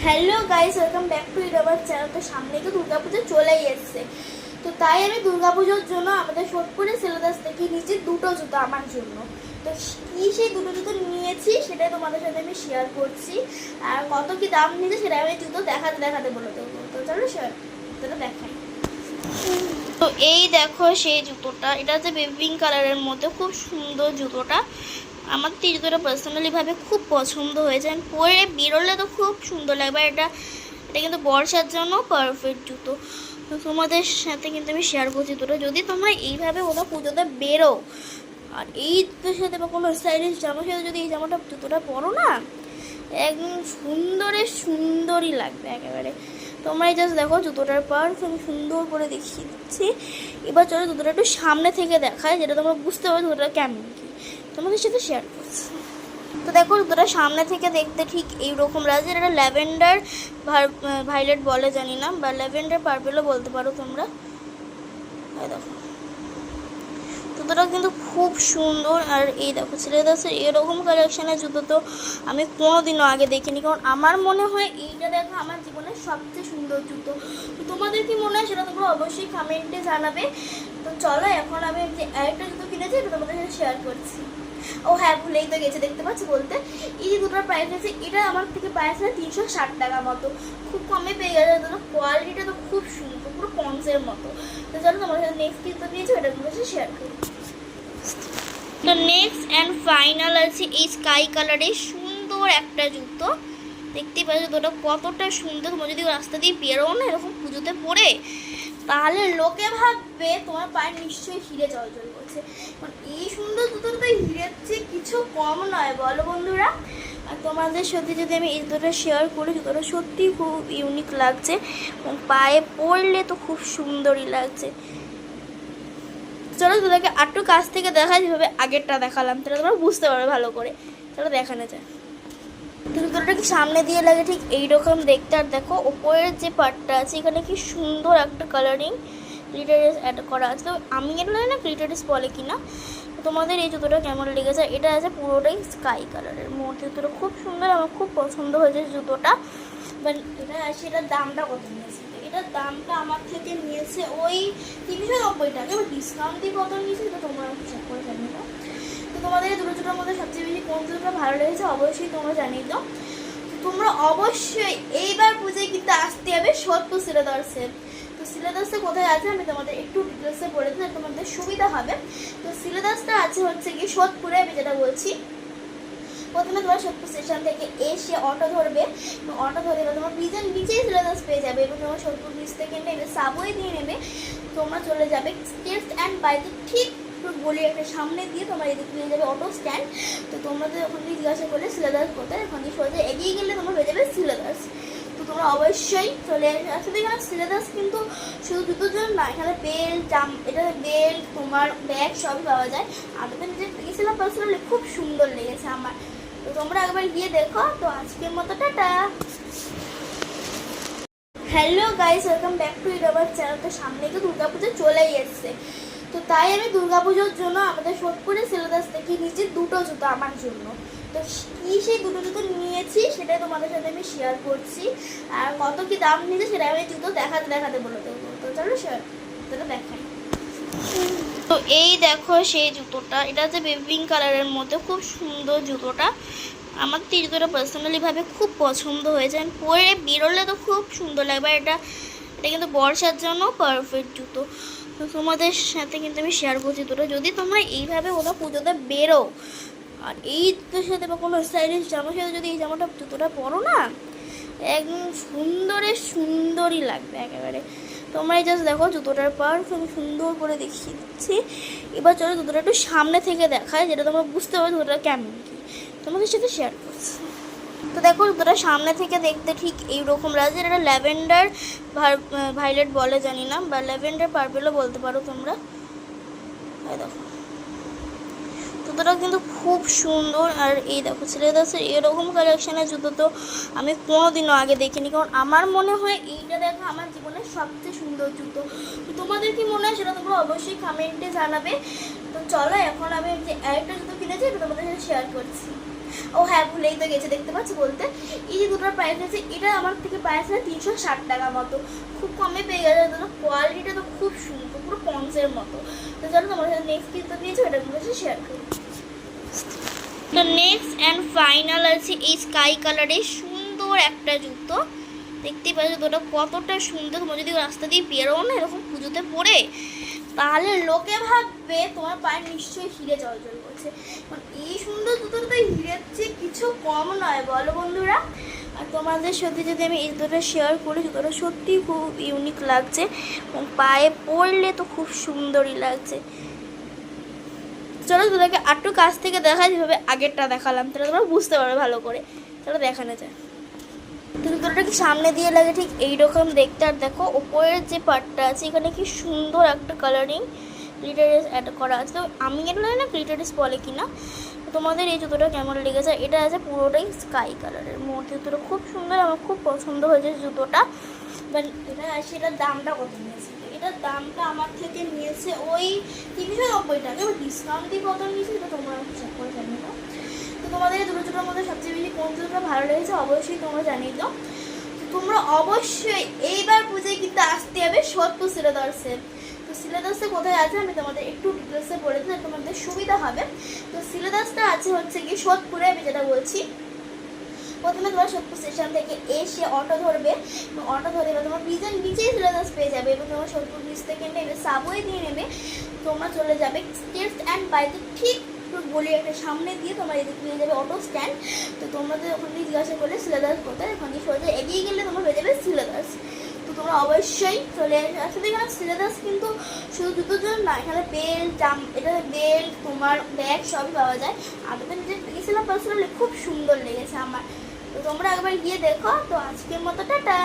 Hello guys, welcome back to আমার channel. তো সামনে তো দুর্গাপুজো চলেই এসছে, তো তাই আমি দুর্গাপুজোর জন্য আমাদের সোদপুরের সিলেদাস থেকে নিয়েছি দুটো জুতো আমার জন্য। তো কি সেই দুটো জুতো নিয়েছি সেটাই তোমাদের সাথে আমি শেয়ার করছি, আর কত কি দাম নিয়েছে সেটা আমি জুতো দেখাতে বলে দেবো। তো চলো জুতোটা দেখাই। তো এই দেখো সেই জুতোটা, এটা হচ্ছে বেবি পিঙ্ক কালারের মধ্যে, খুব সুন্দর জুতোটা। আমার তো এই জুতোটা পার্সোনালিভাবে খুব পছন্দ হয়েছে, আমি পরে বেরোলে তো খুব সুন্দর লাগবে। এটা কিন্তু বর্ষার জন্য পারফেক্ট জুতো। তো তোমাদের সাথে কিন্তু আমি শেয়ার করছি জুতোটা। যদি তোমরা এইভাবে ওরা পুজোতে বেরো আর এই জুতোর সাথে বা কোনো স্টাইলিশ জামার সাথে যদি এই জুতোটা পরো না, একদম সুন্দরই লাগবে একেবারে। তোমরাই জাস্ট দেখো জুতোটার পার্স আমি সুন্দর করে দেখিয়ে দিচ্ছি। এবার চলো জুতোটা একটু সামনে থেকে দেখায়, যেটা তোমরা বুঝতে পারো জুতোটা কেমন কি তোমাদের সাথে শেয়ার করছি। তো দেখো জুতোটা সামনে থেকে দেখতে ঠিক এইরকম লাগছে। এটা ল্যাভেন্ডার ভায়োলেট বলে জানি না, বা ল্যাভেন্ডার পার্পেলও বলতে পারো তোমরা। দেখো জুতোটা কিন্তু খুব সুন্দর। আর এই দেখো সিলেদাসের এরকম কালেকশানের জুতো তো আমি কোনোদিনও আগে দেখিনি, কারণ আমার মনে হয় এইটা দেখো আমার জীবনের সবচেয়ে সুন্দর জুতো। তো তোমাদের কি মনে হয় সেটা তোমরা অবশ্যই কমেন্টে জানাবে। তো চলো এখন আমি যে আরেকটা জুতো কিনেছি এটা তোমাদের সাথে শেয়ার করছি। ও হ্যাঁ, ভুলেই তো গেছে দেখতে পাচ্ছি বলতে, এই যে দুটোর প্রাইস আছে, এটা আমার থেকে প্রাইস আছে 360 টাকা মতো, খুব কমে পেয়ে গেছে। দুটো কোয়ালিটিটা তো খুব সুন্দর, পুরো পন্সের মতো। তো চলো তোমার সাথে নেক্সট কি জুতো নিয়েছি ওটা তোমার সাথে শেয়ার করি। তো নেক্সট অ্যান্ড ফাইনাল আছে এই স্কাই কালারের সুন্দর একটা জুতো। দেখতেই পাচ্ছ জুতোটা কতটা সুন্দর। তোমার যদি রাস্তা দিয়ে বেরো না এরকম পুজোতে পরে, তাহলে লোকে ভাববে তোমার পায়ে নিশ্চয়ই হিরে জলজল করছে। কারণ এই সুন্দর জুতোটা তো হিরের চেয়ে কিছু কম নয়, বলো বন্ধুরা। আর তোমাদের সাথে যদি আমি এই জুতোটা শেয়ার করি, জুতোটা সত্যিই খুব ইউনিক লাগছে, পায়ে পরলে তো খুব সুন্দরই লাগছে। চলো তোদেরকে আরেকটু কাছ থেকে দেখাই, যেভাবে আগেরটা দেখালাম তাহলে তোমরা বুঝতে পারবে ভালো করে। চলো দেখানো যায়। জুতোটাকে সামনে দিয়ে লাগে ঠিক এইরকম দেখতে। আর দেখো ওপরের যে পার্টটা আছে এখানে কি সুন্দর একটা কালারিং গ্লিটারিস অ্যাড করা আছে। তো আমি এটা জানি না গ্লিটারিস বলে কিনা। তোমাদের এই জুতোটা কেমন লেগেছে? এটা আছে পুরোটাই স্কাই কালারের মধ্যে। জুতোটা খুব সুন্দর, আমার খুব পছন্দ হয়েছে জুতোটা। বাট এটা আছে, এটার দামটা কত নিয়েছে? এটার দামটা আমার থেকে নিয়েছে ওই 390 টাকা। এবার ডিসকাউন্ট দিয়ে কত নিয়েছে এটা তোমরা চেক করে জানিয়ে দাও। তো তোমাদের এই দুটো জুতোর মধ্যে সবচেয়ে বেশি কোন জুতোটা ভালো লেগেছে অবশ্যই তোমরা জানিয়ে দাও। তোমরা অবশ্যই এইবার পুজোয় কিন্তু আসতে হবে সোদপুর সিলেদাসে। তো সিলেদাসটা কোথায় আছে আমি তোমাদের একটু ডিটেলসে বলে দিই, তোমাদের সুবিধা হবে। তো সিলেদাসটা আছে হচ্ছে কি সোদপুরে, আমি যেটা বলছি। প্রথমে তোমার সোদপুর স্টেশন থেকে এসে অটো ধরবে, অটো ধরে তোমার ব্রিজের নিচেই সিলেদাস পেয়ে যাবে। এবং তোমার সোদপুর ব্রিজ থেকে নেবে, সাবওয়ে দিয়ে নেবে, তোমরা চলে যাবে টেস্ট অ্যান্ড বাইতে ঠিক বলি একটা সামনে দিয়ে তোমার এদিকে নিয়ে যাবে অটো স্ট্যান্ড। তো তোমাদের ওখান থেকে জিজ্ঞাসা করলে সিলেদাস কোথায়, ওখান থেকে সোজা এগিয়ে গেলে তোমরা হয়ে যাবে সিলেদাস। তো তোমরা অবশ্যই চলে আসলে। এখানে সিলেদাস কিন্তু শুধু জুতোর জন্য না, এখানে বেল্ট, এটা বেল্ট, তোমার ব্যাগ সবই পাওয়া যায়। আমি তো নিজে গেছিলাম পার্সোনালি, খুব সুন্দর লেগেছে আমার। তো তোমরা একবার গিয়ে দেখো। তো আজকের মতো tata. Hello guys, welcome back to আমার চ্যানেল। তো সামনে তো দুর্গাপুজো চলেই এসছে, তো তাই আমি দুর্গাপুজোর জন্য আমাদের সোদপুরের সিলেদাস থেকে নিয়েছি দুটো জুতো আমার জন্য। তো কি সেই দুটো জুতো নিয়েছি সেটাই তোমাদের সাথে আমি শেয়ার করছি, আর কত কি দাম নিয়েছে সেটা আমি জুতো দেখাতে বলে দেবো। তো চলো জুতোটা দেখাই। তো এই দেখো সেই জুতোটা, এটা হচ্ছে বেবি পিঙ্ক কালারের মধ্যে, খুব সুন্দর জুতোটা। আমার তো এই জুতোটা পার্সোনালিভাবে খুব পছন্দ হয়েছে, আমি পরে বেরোলে তো খুব সুন্দর লাগবে। এটা কিন্তু বর্ষার জন্য পারফেক্ট জুতো। তো তোমাদের সাথে কিন্তু আমি শেয়ার করছি জুতোটা। যদি তোমরা এইভাবে ওরা পুজোতে বেরো আর এই জুতোর সাথে বা কোনো স্টাইলিশ জামার সাথে যদি এই জুতোটা পরো না, একদম সুন্দরই লাগবে একেবারে। তোমরাই জাস্ট দেখো জুতোটার পার্স আমি সুন্দর করে দেখিয়ে দিচ্ছি। এবার চলো জুতোটা একটু সামনে থেকে দেখায়, যেটা তোমরা বুঝতে পারো জুতোটা কেমন কি তোমাদের সাথে শেয়ার করছি। তো দেখো জুতোটা সামনে থেকে দেখতে ঠিক এইরকম লাগছে। এটা ল্যাভেন্ডার ভায়োলেট বলে জানি না, বা ল্যাভেন্ডার পার্পেলও বলতে পারো তোমরা। দেখো জুতোটা কিন্তু খুব সুন্দর। আর এই দেখো সিলেদাসের এরকম কালেকশানের জুতো তো আমি কোনোদিনও আগে দেখিনি, কারণ আমার মনে হয় এইটা দেখো আমার জীবনের সবচেয়ে সুন্দর জুতো। তো তোমাদের কি মনে হয় সেটা তোমরা অবশ্যই কমেন্টে জানাবে। তো চলো এখন আমি যে আরেকটা জুতো কিনেছি এটা তোমাদের সাথে শেয়ার করছি। ও ও হ্যাঁ, ভুলেই তো গেছে, দেখতে পাচ্ছি বলতে। এই যে দুটোর প্রাইস আছে, এটা আমার থেকে প্রাইস আছে 360 টাকা মতো, খুব কমে পেয়ে গেছে। দুটো কোয়ালিটিটা তো খুব সুন্দর, পুরো পন্সের মতো। তো চলো তোমার সাথে নেক্সট কিনতে দিয়েছি ওটা তোমার সাথে শেয়ার করি। তো নেক্সট অ্যান্ড ফাইনাল আছে এই স্কাই কালারের সুন্দর একটা জুতো। দেখতেই পাচ্ছ জুতোটা কতটা সুন্দর। তোমার যদি রাস্তা দিয়ে বেরোও না এরকম পুজোতে পরে, তাহলে লোকে ভাববে তোমার পায়ে নিশ্চয়ই হিরে জলজল করছে। এই সুন্দর জুতোটা তো হিরের চেয়ে কিছু কম নয়, বলো বন্ধুরা। আর তোমাদের সাথে যদি আমি এই জুতোটা শেয়ার করি, জুতোটা সত্যিই খুব ইউনিক লাগছে, পায়ে পরলে তো খুব সুন্দরই লাগছে। চলো তোদেরকে আরেকটু কাছ থেকে দেখাই, যেভাবে আগেরটা দেখালাম, তাহলে তোমরা বুঝতে পারবে ভালো করে। চলো দেখানো যায়। তো জুতোটাকে সামনে দিয়ে লাগে ঠিক এইরকম দেখতে। আর দেখো ওপরের যে পার্টটা আছে, এখানে কি সুন্দর একটা কালারিং গ্লিটারেস অ্যাড করা আছে। তো আমি এটা জানি না গ্লিটারেস বলে কি না। তোমাদের এই জুতোটা কেমন লেগেছে? এটা আছে পুরোটাই স্কাই কালারের মধ্যে। জুতোটা খুব সুন্দর, আমার খুব পছন্দ হয়েছে জুতোটা। বাট এটা আছে, এটার দামটা কত নিয়েছে? এটার দামটা আমার থেকে নিয়েছে ওই 390 টাকা। এবার ডিসকাউন্ট দিয়ে কত নিয়েছে এটা তোমরা চেক করে জানিয়ে দাও। তো তোমাদের এই দুটো জুতোর মধ্যে সবচেয়ে বেশি কোন জুতোটা ভালো লেগেছে অবশ্যই তোমরা জানিয়ে দাও। তোমরা অবশ্যই এইবার পুজোয় কিন্তু আসতে হবে সোদপুর শিলাদর্শে। তো শিলাদর্শে কোথায় আছে আমি তোমাদের একটু ডিটেলসে বলে দিই, তোমাদের সুবিধা হবে। তো শিলাদর্শটা আছে হচ্ছে কি সোদপুরে, আমি যেটা বলছি। প্রথমে তোমার সোদপুর স্টেশন থেকে এসে অটো ধরবে, অটো ধরে এবার তোমার ব্রিজের নিচেই শিলাদর্শ পেয়ে যাবে। এবং তোমার সোদপুর ব্রিজ থেকে নেবে, সাবওয়ে দিয়ে নেবে, তোমরা চলে যাবে স্টেটস অ্যান্ড বাইকে ঠিক বলি একটা সামনে দিয়ে তোমার এদিকে পেয়ে যাবে অটো স্ট্যান্ড। তো তোমাদের ওখানে জিজ্ঞাসা করলে শিলাদাস কোথায়, ওখানে সোজা এগিয়ে গেলে তোমার হয়ে যাবে শিলাদাস। তো তোমরা অবশ্যই চলে আসলে। এখানে শিলাদাস কিন্তু শুধু জুতোর জন্য না, এখানে বেল্ট, এটা বেল্ট, তোমার ব্যাগ সবই পাওয়া যায়। আমি তো নিজে পেয়েছিলাম পার্সোনালি, খুব সুন্দর লেগেছে আমার। তো তোমরা একবার গিয়ে দেখো। তো আজকের মতো টাটা।